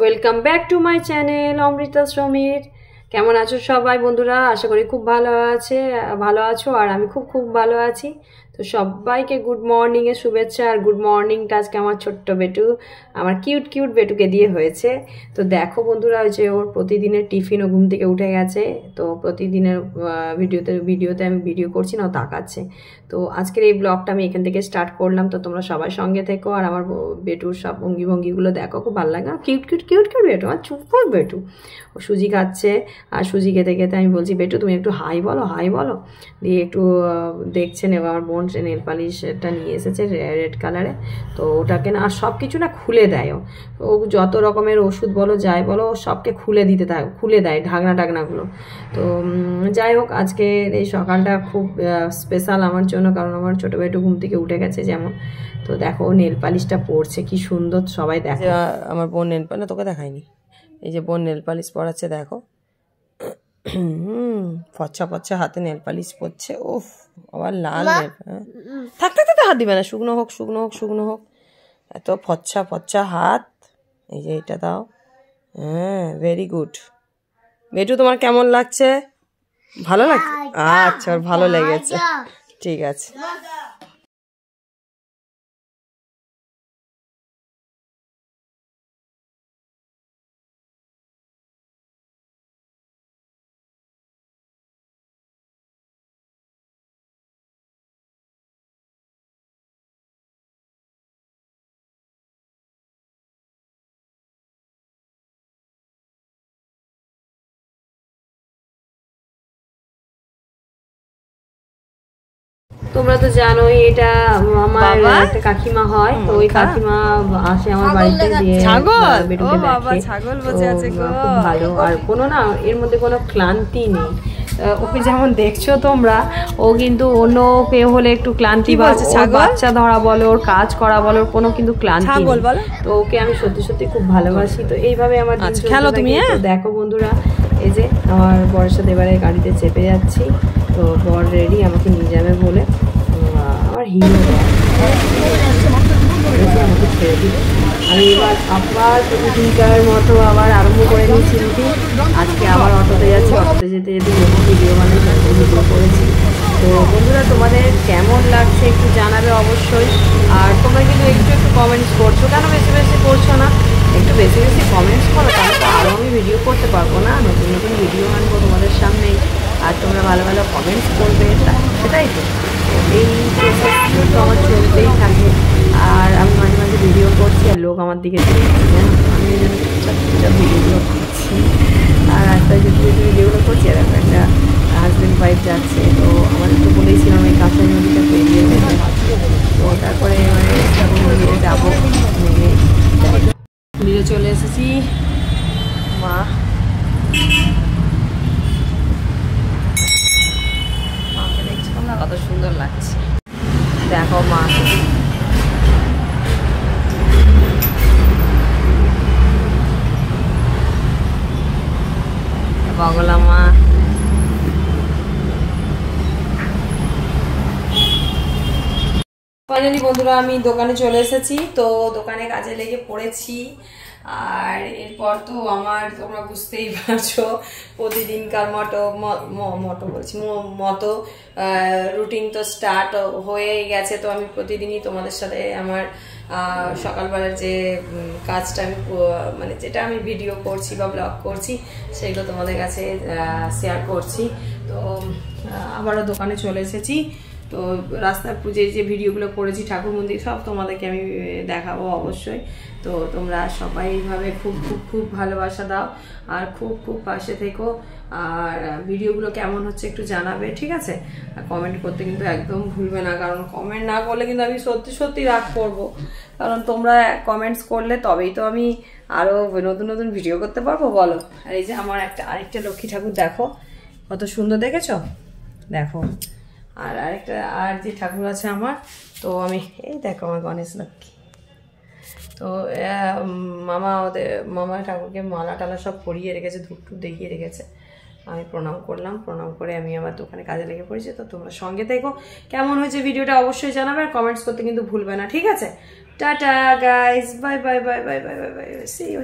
Welcome back to my channel Amrita শ্রমির। কেমন আছো সবাই বন্ধুরা? আশা করি খুব ভালো আছো আর আমি খুব ভালো আছি। তো সবাইকে গুড মর্নিংয়ের শুভেচ্ছা। আর গুড মর্নিংটা আজকে আমার ছোট্ট বেটু, আমার কিউট বেটুকে দিয়ে হয়েছে। তো বন্ধুরা, যে ওর প্রতিদিনের টিফিন ও ঘুম থেকে উঠে গেছে, তো প্রতিদিনের ভিডিওতে আমি ভিডিও করছি না, ও তাকাচ্ছে। তো আজকের এই ব্লগটা আমি এখান থেকে স্টার্ট করলাম। তো তোমরা সবাই সঙ্গে থেকো আর আমার বেটুর সব ভঙ্গিগুলো দেখো, খুব ভালো লাগে। কিউট বেটু, আমার চুপ কর বেটু। ও সুজি খাচ্ছে আর সুজি খেতে আমি বলছি, বেটু তুমি একটু হাই বলো। দিয়ে একটু দেখছেন। এবার আমার বোন নেল পালিশটা নিয়ে এসেছে রেড কালারে, তো ওটাকে না আর সব কিছু না খুলে দেয়। ও যত রকমের ওষুধ বলো যাই বলো সবকে খুলে দেয় ঢাকনাগুলো। তো যাই হোক, আজকে এই সকালটা খুব স্পেশাল আমার জন্য, কারণ আমার ছোটো বেটু ঘুম থেকে উঠে গেছে যেমন। তো দেখো নেল পালিশটা পরছে কি সুন্দর, সবাই দেখো। আমার বোন নেল পালিশ, তোকে দেখায়নি, এই যে বোন নেল পালিশ পরাচ্ছে দেখো। ফচ্ছা হাতে নেল পালিশ পরছে। ওফ, আবার লাল থাকতে হাত দিবে না, শুকনো হোক। এত ফচ্ছা হাত। এই যে এটা দাও। Very good. বেটু তোমার কেমন লাগছে? ভালো লাগছে? আচ্ছা, ভালো লেগেছে, ঠিক আছে। তোমরা তো জানোই এটা আমার একটা কাকিমা হয়, তো ওই কাকিমা আসে আমার বাড়িতে, দিয়ে বেটুকে দেখে। খুব ভালো, আর কোনো না এর মধ্যে কোনো ক্লান্তি নেই। ওকে যেমন দেখছো তোমরা, ও কিন্তু অন্য কেউ হলে একটু ক্লান্তি, বাচ্চা ধরা বলো, ওর কাজ করা বলো, ওর কোনো কিন্তু ক্লান্তি নেই। তো ওকে আমি সত্যি খুব ভালোবাসি। তো এইভাবে আমার খেলো তুমি। দেখো বন্ধুরা, এই যে আমার বরের সাথে এবারে গাড়িতে চেপে যাচ্ছি। তো বর রেডি আমাকে নিয়ে যাবে বলে, আমার হিরো আমাকে ছেড়ে দিল। আমি এবার আবার প্রতিদিনকার মতো আবার আরম্ভ করে নিয়েছি রুটিন। আজকে আবার অটোতে যাচ্ছি, অটোতে যেতে ভিডিও ভিডিও করেছি। তো বন্ধুরা, তোমাদের কেমন লাগছে একটু জানাবে অবশ্যই। আর তোমরা কিন্তু একটু কমেন্টস করছো, কেন বেশি করছো না? একটু বেশি কমেন্টস করো, তাহলে তো আরও আমি ভিডিও করতে পারবো না, নতুন ভিডিও আনবো তোমাদের সামনেই। আর তোমরা ভালো কমেন্টস করবে, সেটাই তো। এই প্রসেসগুলো তো আমার চলতেই থাকে। আর আমি মাঝে ভিডিও করছি আর লোক আমার দিকে দেখছি, আমি এই জন্য চুপচাপ ভিডিওগুলো করছি। আর রাস্তায় যে ভিডিওগুলো করছি, আর একটা হাজব্যান্ড ওয়াইফ যাচ্ছে। তো আমাদের তো বলেইছিলাম এই কাঁচের নদীটা পেরিয়ে যেতে। তো তারপরে মন্দিরে যাবো, মন্দিরে চলে এসেছি। মাকে দেখছিলাম না, কত সুন্দর লাগছে দেখো মা। বগলা মা। ফাইনালি বন্ধুরা, আমি দোকানে চলে এসেছি। তো দোকানে কাজে লেগে পড়েছি। আর এরপর তো আমার, তোমরা বুঝতেই পারছো, প্রতিদিনকার মতো রুটিন তো স্টার্ট হয়ে গেছে। তো আমি প্রতিদিনই তোমাদের সাথে আমার সকালবেলার যে কাজটা আমি যেটা আমি ভিডিও করছি বা ব্লগ করছি, সেগুলো তোমাদের কাছে শেয়ার করছি। তো আবারও দোকানে চলে এসেছি। তো রাস্তার পুজোর যে ভিডিওগুলো করেছি, ঠাকুর মন্দির, সব তোমাদেরকে আমি দেখাবো অবশ্যই। তো তোমরা সবাই এইভাবে খুব ভালোবাসা দাও আর খুব পাশে থেকো। আর ভিডিওগুলো কেমন হচ্ছে একটু জানাবে, ঠিক আছে? আর কমেন্ট করতে কিন্তু একদম ভুলবে না, কারণ কমেন্ট না করলে কিন্তু আমি সত্যি রাগ করবো। কারণ তোমরা কমেন্টস করলে তবেই তো আমি আরও নতুন ভিডিও করতে পারবো, বলো। আর এই যে আমার আরেকটা লক্ষ্মী ঠাকুর দেখো, কত সুন্দর দেখেছো, দেখো। আর যে ঠাকুর আছে আমার, তো আমি এই দেখো আমার গণেশ লক্ষ্মী। তো মামা ঠাকুরকে মালা টালা সব পরিয়ে রেখেছে, ধূপ দেখিয়ে রেখেছে। আমি প্রণাম করলাম, প্রণাম করে আমি আবার দোকানে কাজে লেগে পড়েছি। তো তোমরা সঙ্গে দেখো, কেমন হয়েছে ভিডিওটা অবশ্যই জানাবে, আর কমেন্টস করতে কিন্তু ভুলবে না, ঠিক আছে? Tata guys, bye. See you.